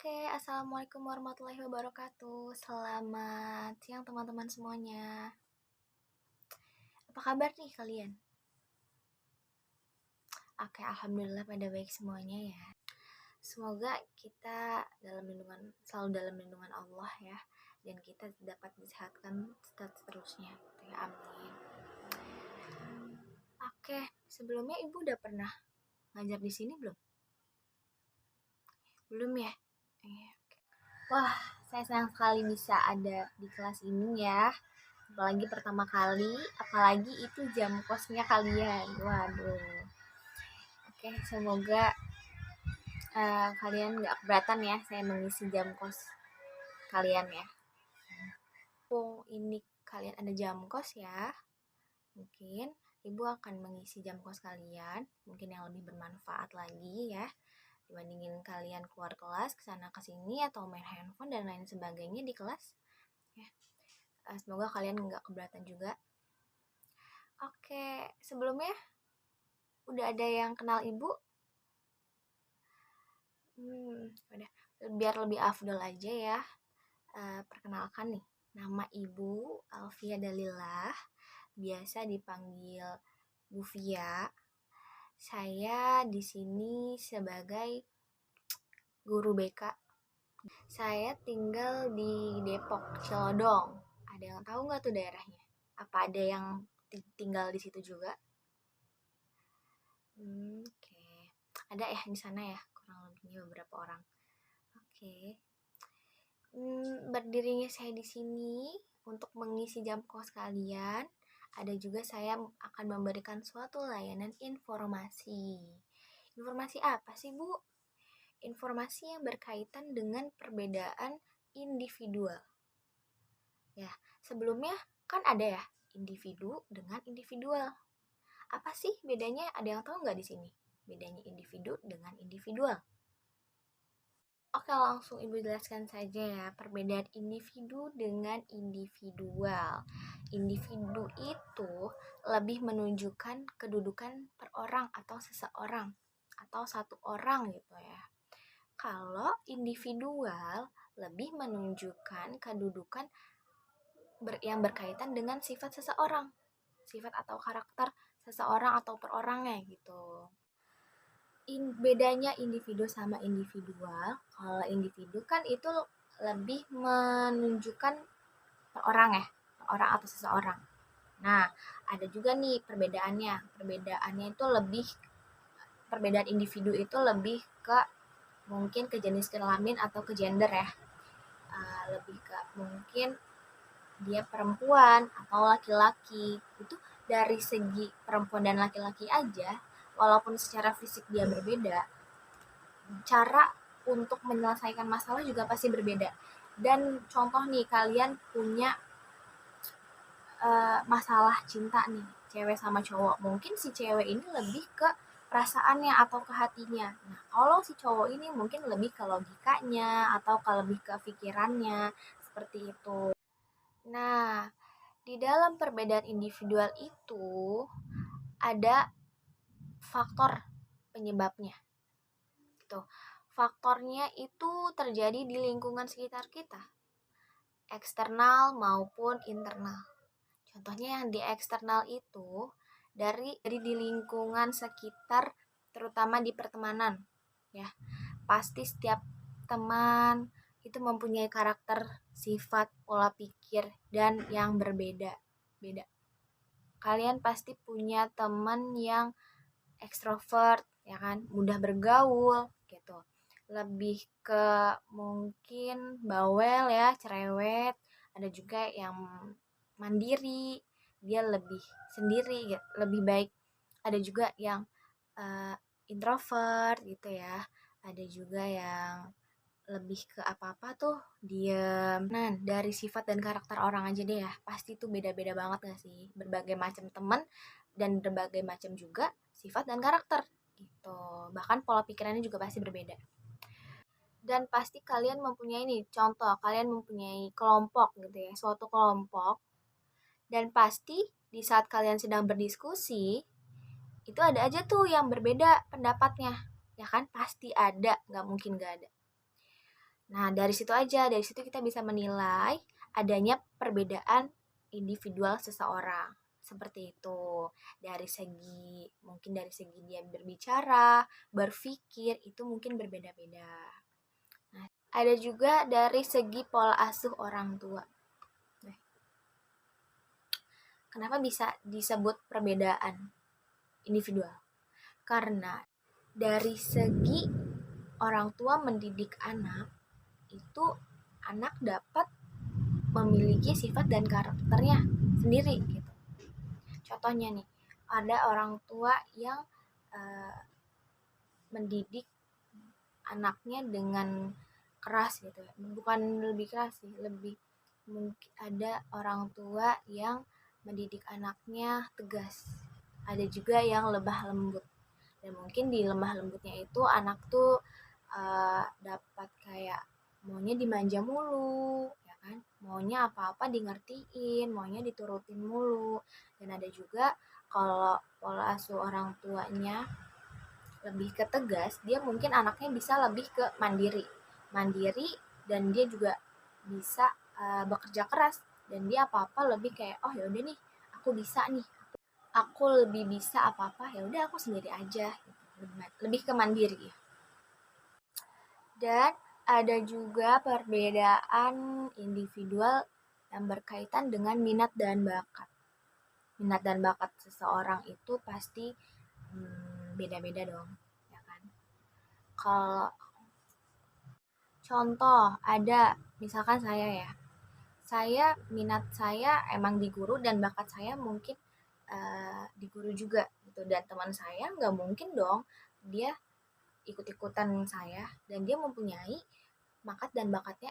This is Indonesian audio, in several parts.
Oke, assalamualaikum warahmatullahi wabarakatuh. Selamat siang teman-teman semuanya. Apa kabar nih kalian? Oke, alhamdulillah pada baik semuanya ya. Semoga kita selalu dalam lindungan Allah ya, dan kita dapat disehatkan seterusnya. Gitu ya, amin. Oke, sebelumnya ibu udah pernah ngajar di sini belum? Belum ya? Iya. Wah, saya senang sekali bisa ada di kelas ini ya. Apalagi pertama kali, apalagi itu jam kosnya kalian. Waduh. Oke, semoga kalian nggak keberatan ya saya mengisi jam kos kalian ya. Ini kalian ada jam kos ya. Mungkin ibu akan mengisi jam kos kalian, mungkin yang lebih bermanfaat lagi ya, dibandingin kalian keluar kelas kesana kesini atau main handphone dan lain sebagainya di kelas ya. Semoga kalian nggak keberatan juga. Oke, sebelumnya udah ada yang kenal ibu? Udah. Biar lebih afdol aja ya. Perkenalkan nih, nama ibu Alfia Dalillah, biasa dipanggil Bu Via. Saya di sini sebagai guru BK. Saya tinggal di Depok, Cilodong. Ada yang tahu nggak tuh daerahnya? Apa ada yang tinggal di situ juga? Oke. Ada ya di sana ya, kurang lebihnya beberapa orang. Oke. Berdirinya saya di sini untuk mengisi jam kos kalian. Ada juga saya akan memberikan suatu layanan informasi. Informasi apa sih, Bu? Informasi yang berkaitan dengan perbedaan individual. Ya, sebelumnya kan ada ya individu dengan individual. Apa sih bedanya? Ada yang tahu nggak di sini? Bedanya individu dengan individual. Oke, langsung Ibu jelaskan saja ya perbedaan individu dengan individual. Individu itu lebih menunjukkan kedudukan per orang atau seseorang atau satu orang gitu ya. Kalau individual lebih menunjukkan kedudukan yang berkaitan dengan sifat seseorang, sifat atau karakter seseorang atau per orangnya gitu. Bedanya individu sama individual, kalau individu kan itu lebih menunjukkan per orang ya, per orang atau seseorang. Nah, ada juga nih perbedaannya. Perbedaannya itu lebih, perbedaan individu itu lebih ke mungkin ke jenis kelamin atau ke gender ya. Lebih ke mungkin dia perempuan atau laki-laki. Itu dari segi perempuan dan laki-laki aja, walaupun secara fisik dia berbeda, cara untuk menyelesaikan masalah juga pasti berbeda. Dan contoh nih, kalian punya masalah cinta nih, cewek sama cowok. Mungkin si cewek ini lebih ke perasaannya atau ke hatinya. Nah, kalau si cowok ini mungkin lebih ke logikanya atau lebih ke pikirannya, seperti itu. Nah, di dalam perbedaan individual itu ada faktor penyebabnya. Gitu. Faktornya itu terjadi di lingkungan sekitar kita, eksternal maupun internal. Contohnya yang di eksternal itu dari di lingkungan sekitar, terutama di pertemanan ya. Pasti setiap teman itu mempunyai karakter, sifat, pola pikir dan yang berbeda-beda. Kalian pasti punya teman yang ekstrovert ya kan, mudah bergaul gitu. Lebih ke mungkin bawel ya, cerewet. Ada juga yang mandiri, dia lebih sendiri ya, lebih baik. Ada juga yang introvert gitu ya. Ada juga yang lebih ke apa-apa tuh diem. Nah, dari sifat dan karakter orang aja deh ya, pasti tuh beda-beda banget gak sih? Berbagai macam teman dan berbagai macam juga sifat dan karakter gitu. Bahkan pola pikirannya juga pasti berbeda. Dan pasti kalian mempunyai nih, contoh kalian mempunyai kelompok gitu ya, suatu kelompok. Dan pasti di saat kalian sedang berdiskusi, itu ada aja tuh yang berbeda pendapatnya. Ya kan? Pasti ada, nggak mungkin nggak ada. Nah, dari situ aja, dari situ kita bisa menilai adanya perbedaan individual seseorang. Seperti itu. Dari segi, mungkin dari segi dia berbicara, berpikir, itu mungkin berbeda-beda. Nah, ada juga dari segi pola asuh orang tua. Nah, kenapa bisa disebut perbedaan individual? Karena dari segi orang tua mendidik anak, itu anak dapat memiliki sifat dan karakternya sendiri gitu. Contohnya nih, ada orang tua yang uh, mendidik anaknya dengan keras gitu ya. Bukan lebih keras sih, lebih mungkin ada orang tua yang mendidik anaknya tegas. Ada juga yang lemah lembut. Dan mungkin di lemah lembutnya itu anak tuh dapat kayak maunya dimanja mulu, ya kan? Maunya apa-apa di ngertiin, maunya diturutin mulu. Dan ada juga kalau pola asuh orang tuanya lebih ke tegas, dia mungkin anaknya bisa lebih ke mandiri. Mandiri dan dia juga bisa bekerja keras dan dia apa-apa lebih kayak oh ya udah nih, aku bisa nih. Aku lebih bisa apa-apa, ya udah aku sendiri aja gitu. Lebih ke mandiri ya. Dan ada juga perbedaan individual yang berkaitan dengan minat dan bakat. Minat dan bakat seseorang itu pasti beda-beda dong, ya kan? Kalau contoh ada misalkan saya minat saya emang di guru dan bakat saya mungkin di guru juga gitu, dan teman saya nggak mungkin dong dia ikut-ikutan saya, dan dia mempunyai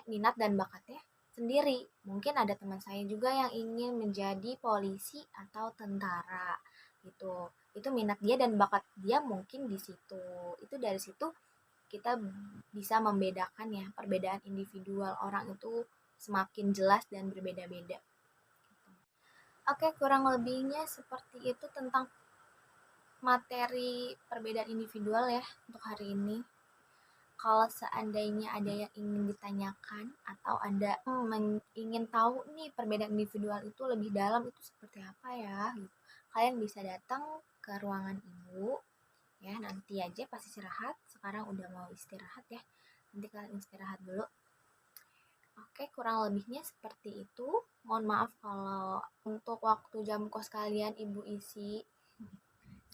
minat dan bakatnya sendiri. Mungkin ada teman saya juga yang ingin menjadi polisi atau tentara gitu. Itu minat dia dan bakat dia mungkin di situ. Itu dari situ kita bisa membedakan ya, perbedaan individual orang itu semakin jelas dan berbeda-beda. Oke, kurang lebihnya seperti itu tentang materi perbedaan individual ya untuk hari ini. Kalau seandainya ada yang ingin ditanyakan atau Anda ingin tahu nih perbedaan individual itu lebih dalam itu seperti apa ya gitu. Kalian bisa datang ke ruangan Ibu ya, nanti aja pas istirahat. Sekarang udah mau istirahat ya. Nanti kalian istirahat dulu. Oke, kurang lebihnya seperti itu. Mohon maaf kalau untuk waktu jam kos kalian Ibu isi.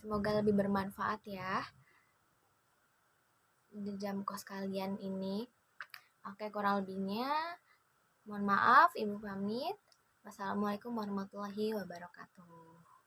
Semoga lebih bermanfaat ya di jam kos kalian ini. Oke, kurang lebihnya mohon maaf, Ibu pamit. Wassalamualaikum warahmatullahi wabarakatuh.